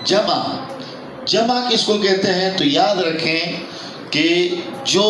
جمع کس کو کہتے ہیں؟ تو یاد رکھیں کہ جو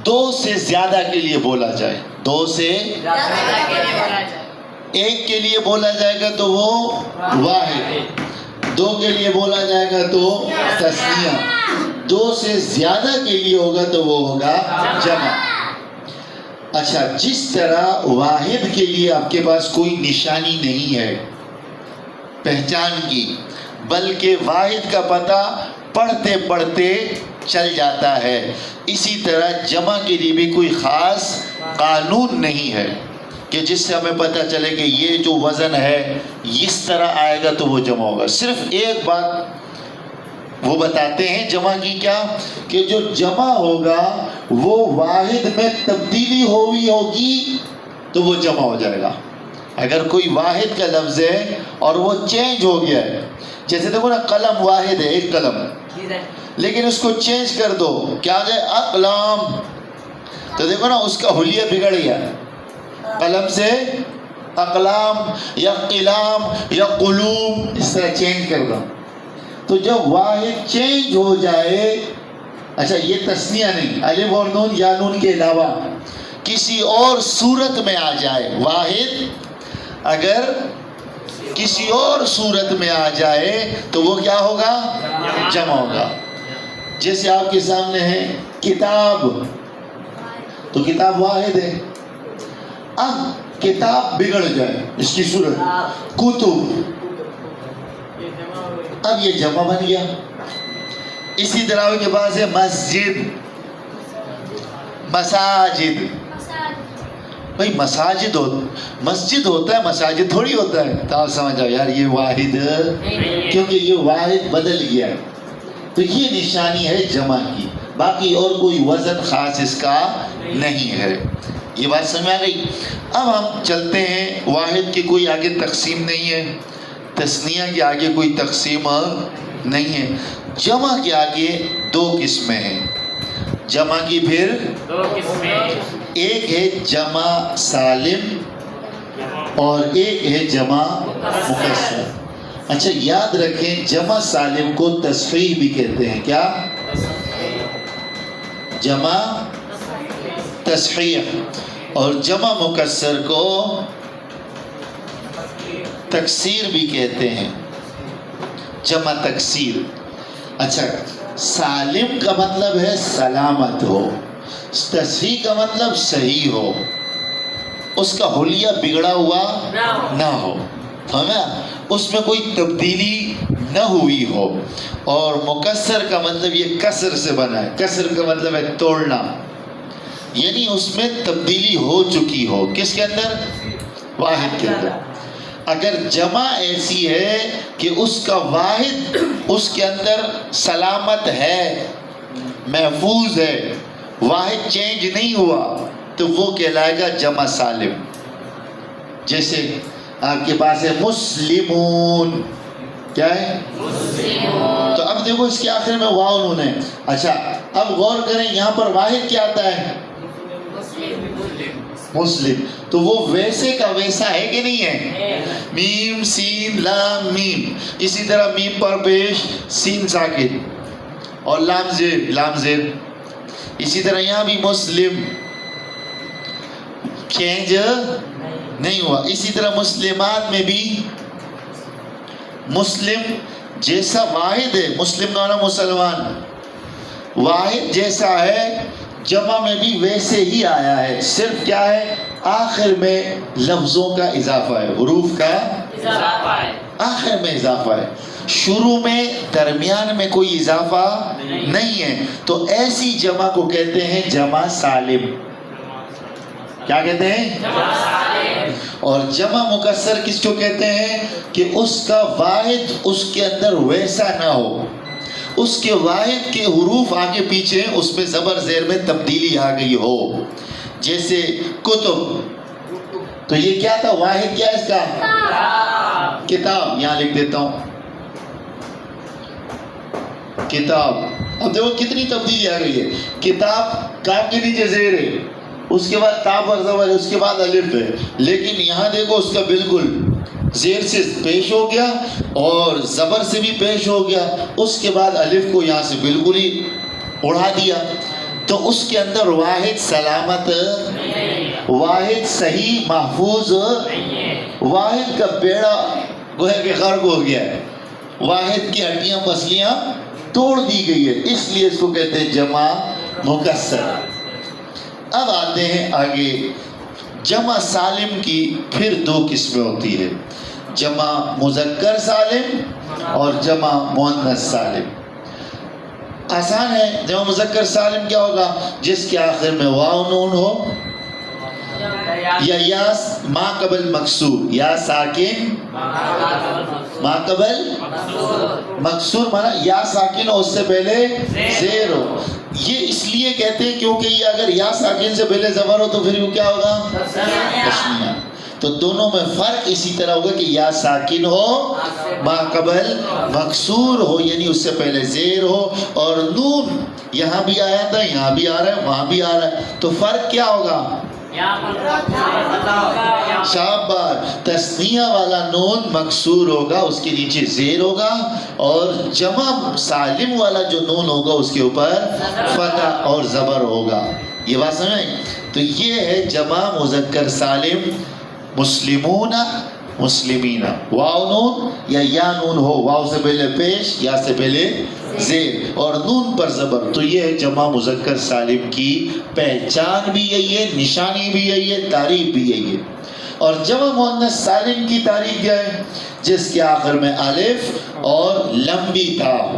دو سے زیادہ کے لیے بولا جائے، دو سے ایک کے لیے بولا جائے گا تو وہ واحد، دو کے لیے بولا جائے گا تو تثنیہ، دو سے زیادہ کے لیے ہوگا تو وہ ہوگا جمع۔ اچھا، جس طرح واحد کے لیے آپ کے پاس کوئی نشانی نہیں ہے پہچان کی، بلکہ واحد کا پتہ پڑھتے پڑھتے چل جاتا ہے، اسی طرح جمع کے لیے بھی کوئی خاص قانون نہیں ہے کہ جس سے ہمیں پتہ چلے کہ یہ جو وزن ہے اس طرح آئے گا تو وہ جمع ہوگا۔ صرف ایک بات وہ بتاتے ہیں جمع کی، کیا کہ جو جمع ہوگا وہ واحد میں تبدیلی ہوگی تو وہ جمع ہو جائے گا۔ اگر کوئی واحد کا لفظ ہے اور وہ چینج ہو گیا ہے، جیسے دیکھو نا قلم واحد ہے، ایک قلم، لیکن اس کو چینج کر دو، کیا آ جائے؟ اقلام، تو دیکھو نا اس کا حلیہ بگڑ گیا، قلم سے اقلام یا قلام یا قلوم، اس طرح چینج کر دو۔ تو جب واحد چینج ہو جائے، اچھا یہ تثنیہ نہیں، الف اور نون یا نون کے علاوہ کسی اور صورت میں آ جائے، واحد اگر کسی اور صورت میں آ جائے تو وہ کیا ہوگا؟ جمع ہوگا۔ جیسے آپ کے سامنے ہے کتاب، تو کتاب واحد ہے، اب کتاب بگڑ جائے اس کی صورت کتب، اب یہ جمع بن گیا۔ اسی طرح کے پاس ہے مسجد، مساجد، بھائی مسجد ہوتا ہے، مساجد تھوڑی ہوتا ہے، تو آپ سمجھ جاؤ یار یہ واحد، کیونکہ یہ واحد بدل گیا، تو یہ نشانی ہے جمع کی، باقی اور کوئی وزن خاص اس کا نہیں ہے۔ یہ بات سمجھ آ گئی؟ اب ہم چلتے ہیں، واحد کی کوئی آگے تقسیم نہیں ہے، تثنیہ کے آگے کوئی تقسیم نہیں ہے، جمع کے آگے دو قسمیں ہیں۔ جمع کی پھر دو قسمیں، ایک ہے جمع سالم اور ایک ہے جمع مکسر۔ اچھا یاد رکھیں، جمع سالم کو تصحیح بھی کہتے ہیں، کیا؟ جمع تصحیح، اور جمع مکسر کو تکسیر بھی کہتے ہیں، جمع تکسیر۔ اچھا، سالم کا مطلب ہے سلامت ہو، تصحیح کا مطلب صحیح ہو، اس کا حلیہ بگڑا ہوا نہ ہو، سمجھا؟ اس میں کوئی تبدیلی نہ ہوئی ہو۔ اور مکسر کا مطلب یہ کسر سے بنا ہے، کسر کا مطلب ہے توڑنا، یعنی اس میں تبدیلی ہو چکی ہو، کس کے اندر؟ واحد کے اندر۔ اگر جمع ایسی ہے کہ اس کا واحد اس کے اندر سلامت ہے، محفوظ ہے، واحد چینج نہیں ہوا، تو وہ کہلائے گا جمع سالم۔ جیسے آپ کے پاس ہے مسلمون، کیا ہے؟ مسلمون۔ تو اب دیکھو اس کے آخر میں واو نون ہے۔ اچھا اب غور کریں، یہاں پر واحد کیا آتا ہے؟ مسلم، تو وہ ویسے کا ویسا ہے کہ نہیں ہے؟ میم سین لام میم، اسی طرح میم پر پیش سین ساکن اور لام زیر، لام زیر، اسی طرح یہاں بھی مسلم، چینج نہیں ہوا۔ اسی طرح مسلمات میں بھی مسلم جیسا واحد ہے، مسلم کا معنی مسلمان، واحد جیسا ہے، جمع میں بھی ویسے ہی آیا ہے، صرف کیا ہے؟ آخر میں لفظوں کا اضافہ ہے، حروف کا اضافہ ہے، آخر میں اضافہ ہے، شروع میں درمیان میں کوئی اضافہ نہیں ہے، تو ایسی جمع کو کہتے ہیں جمع سالم۔ کیا کہتے ہیں؟ جمع سالم۔ اور جمع مکسر کس کو کہتے ہیں؟ کہ اس کا واحد اس کے اندر ویسا نہ ہو، اس کے واحد کے حروف آگے پیچھے اس میں زبر زیر میں تبدیلی آ گئی ہو، جیسے کتب، تو یہ کیا تھا؟ واحد کیا اس کا؟ کتاب، یہاں لکھ دیتا ہوں کتاب۔ اب دیکھو کتنی تبدیلی آ گئی ہے، کتاب کاف کے نیچے زیر ہے، اس کے بعد تا پر زبر ہے، اس کے بعد الف ہے، لیکن یہاں دیکھو اس کا بالکل زیر سے پیش ہو گیا اور زبر سے بھی پیش ہو گیا، اس کے بعد الف کو یہاں سے بالکل ہی اڑا دیا، تو اس کے اندر واحد سلامت، واحد صحیح محفوظ، واحد کا بیڑا گویا کہ غرق ہو گیا ہے، واحد کی ہڈیاں پسلیاں توڑ دی گئی ہے، اس لیے اس کو کہتے ہیں جمع مکسر۔ اب آتے ہیں آگے، جمع سالم کی پھر دو قسمیں ہوتی ہے، جمع مذکر سالم اور جمع مؤنث سالم۔ آسان ہے، جمع مذکر سالم کیا ہوگا؟ جس کے آخر میں واو نون ہو یا یا ما قبل مکسور، یا ساکن ما قبل مکسور، مانا یا ساکن ہو اس سے پہلے زیر ہو۔ یہ اس لیے کہتے ہیں کیونکہ یہ اگر یا ساکن سے پہلے زبر ہو تو پھر وہ کیا ہوگا؟ تثنیہ۔ تو دونوں میں فرق اسی طرح ہوگا کہ یا ساکن ہو، ما قبل مکسور ہو یعنی اس سے پہلے زیر ہو، اور نون یہاں بھی آیا تھا، یہاں بھی آ رہا ہے، وہاں بھی آ رہا ہے، تو فرق کیا ہوگا؟ شاباش، تثنیہ والا نون مکسور ہوگا، اس کے نیچے زیر ہوگا، اور جمع سالم والا جو نون ہوگا اس کے اوپر فتح اور زبر ہوگا۔ یہ بات سمجھیں؟ تو یہ ہے جمع مذکر سالم، مسلمون مسلمین، واو نون یا نون ہو، واو سے پہلے پیش، یا سے پہلے زیر اور نون پر زبر، تو یہ ہے جمع مذکر سالم کی پہچان بھی یہی ہے، نشانی بھی یہی ہے، تعریف بھی یہی ہے۔ اور جمع مؤنث سالم کی تعریف کیا ہے؟ جس کے آخر میں الف اور لمبی تا ہو،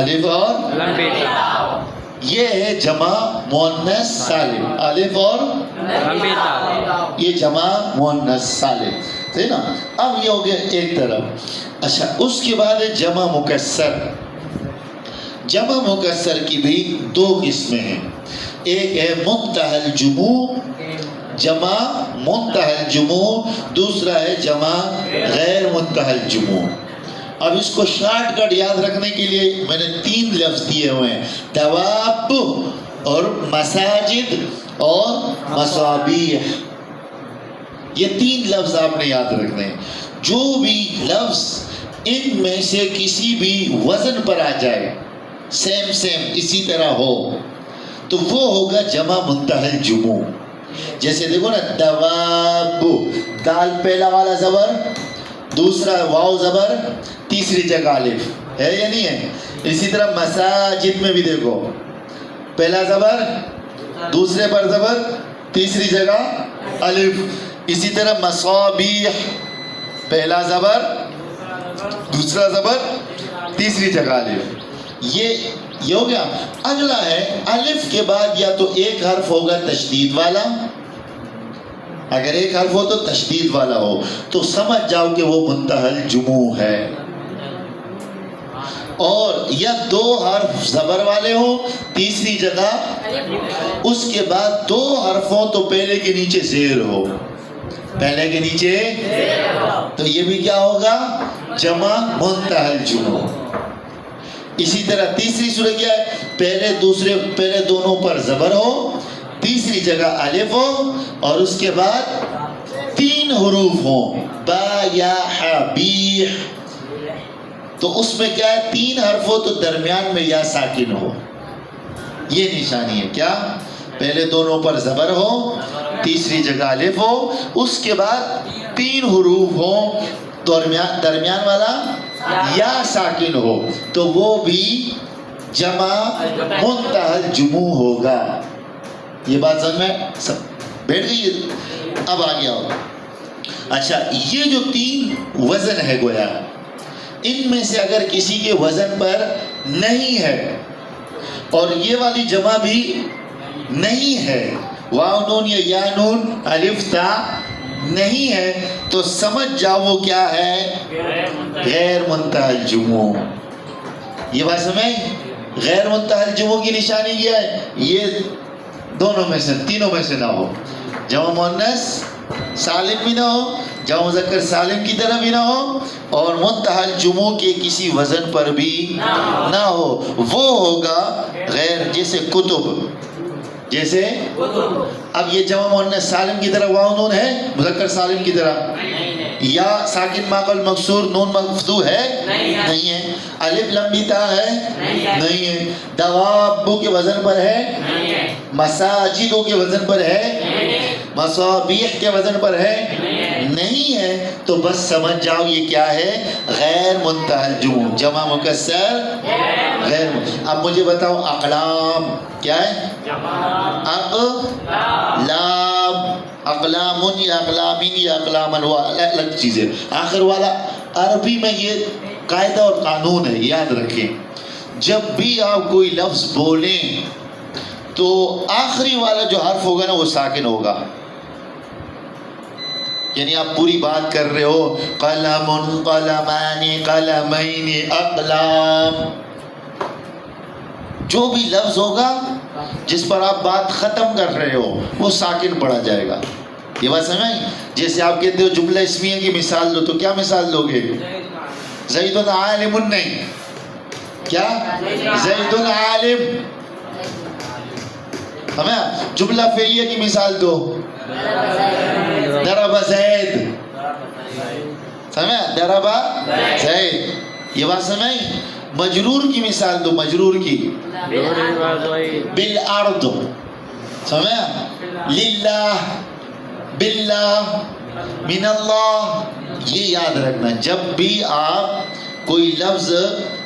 الف اور لمبی تا، یہ ہے جمع مؤنث سالم، الف اور لمبی تا، یہ جمع مؤنث سالم، ہے نا؟ اب یہ ہو گیا ایک طرف۔ اچھا، اس کے بعد ہے جمع مکسر۔ جمع مکسر کی بھی دو قسمیں ہیں، ایک ہے منتہی الجموع، جمع منتہی الجموع، دوسرا ہے جمع غیر منتہی الجموع۔ اب اس کو شارٹ کٹ یاد رکھنے کے لیے میں نے 3 لفظ دیے ہوئے ہیں، دواب اور مساجد اور مصابیح، یہ 3 لفظ آپ نے یاد رکھنے ہیں۔ جو بھی لفظ ان میں سے کسی بھی وزن پر آ جائے، سیم اسی طرح ہو، تو وہ ہوگا جمع منتہی الجموع۔ جیسے دیکھو نا، دواب، دال پہلا والا زبر، دوسرا واو زبر، تیسری جگہ الف، ہے یا نہیں ہے؟ اسی طرح مساجد میں بھی دیکھو، پہلا زبر، دوسرے پر زبر، تیسری جگہ الف۔ اسی طرح مصابیح، پہلا زبر، دوسرا زبر، تیسری جگہ الف۔ یہ ہو گیا۔ اگلا ہے الف کے بعد یا تو ایک حرف ہوگا تشدید والا، اگر ایک حرف ہو تو تشدید والا ہو، تو سمجھ جاؤ کہ وہ منتہی الجموع ہے، اور یا 2 حرف زبر والے ہوں، تیسری جگہ اس کے بعد 2 حرف ہوں تو پہلے کے نیچے زیر ہو، پہلے کے نیچے، تو یہ بھی کیا ہوگا؟ جمع منتہی الجموع۔ اسی طرح تیسری صورت کیا ہے؟ پہلے دونوں پر زبر ہو، تیسری جگہ الف ہو، اور اس کے بعد 3 حروف ہوں، با یا ح بیح، تو اس میں کیا ہے؟ 3 حرف ہو تو درمیان میں یا ساکن ہو، یہ نشانی ہے کیا؟ پہلے دونوں پر زبر ہو، تیسری جگہ الف ہو، اس کے بعد 3 حروف ہوں، درمیان والا یا ساکن ہو، تو وہ بھی جمع منتہی الجموع ہوگا۔ یہ بات سمجھ میں بیٹھ گئی ہے؟ اب آگے آؤ۔ اچھا، یہ جو 3 وزن ہے گویا، ان میں سے اگر کسی کے وزن پر نہیں ہے اور یہ والی جمع بھی نہیں ہے، واو نون یا نون الف تا نہیں ہے، تو سمجھ جاؤ وہ کیا ہے؟ غیر منتہی الجموع۔ یہ بات سمجھ؟ غیر منتہی الجموع کی نشانی کیا ہے؟ یہ دونوں میں سے، تینوں میں سے نہ ہو، جمع مؤنث سالم بھی نہ ہو، جمع مذکر سالم کی طرح بھی نہ ہو، اور منتہی الجموع کے کسی وزن پر بھی نہ ہو، وہ ہوگا غیر، جیسے کتب، اب یہ جمع مؤنث سالم کی طرح واو نون ہے مذکر سالم کی طرح؟ یا ساکن ما قبل مکسور نون مفتوح ہے؟ نہیں ہے. الف لمبی تا ہے؟ نہیں ہے. دوابو کے وزن پر ہے؟ مساجدوں کے وزن پر ہے؟ مصابیح کے وزن پر ہے؟ نہیں ہے. تو بس سمجھ جاؤ یہ کیا ہے؟ غیر منتہی الجموع، جمع مکسر غیر منتہی. اب مجھے بتاؤ اقلام کیا ہے؟ اقلام، اقلامن یا اقلامین یا اقلامن، وہ الگ چیز ہے. آخر والا عربی میں یہ قاعدہ اور قانون ہے، یاد رکھیں. جب بھی آپ کوئی لفظ بولیں تو آخری والا جو حرف ہوگا نا وہ ساکن ہوگا. یعنی آپ پوری بات کر رہے ہو قلم قلمان قلمین اقلام، جو بھی لفظ ہوگا جس پر آپ بات ختم کر رہے ہو وہ ساکن پڑھا جائے گا. یہ بات سمجھ؟ جیسے آپ کہتے ہو جملہ اسمیہ کی مثال دو تو کیا مثال دو گے؟ زید عالم نہیں، کیا؟ زید عالم. ہمیں جملہ فعلیہ کی مثال دو. ضرب زید، سمجھا؟ ضرب زید. یہ بات سمجھ؟ مجرور کی مثال دو، مجرور کی. بالارض، سمجھا؟ للہ، باللہ، من اللہ. یہ یاد رکھنا جب بھی آپ کوئی لفظ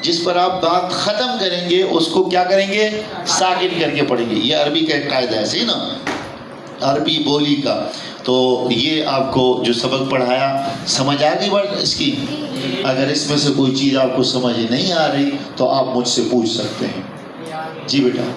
جس پر آپ بات ختم کریں گے اس کو کیا کریں گے؟ ساکن کر کے پڑھیں گے. یہ عربی کا ایک قاعدہ ہے، صحیح نا؟ عربی بولی کا. تو یہ آپ کو جو سبق پڑھایا سمجھ آ گئی بات اس کی؟ اگر اس میں سے کوئی چیز آپ کو سمجھ نہیں آ رہی تو آپ مجھ سے پوچھ سکتے ہیں. جی بیٹا.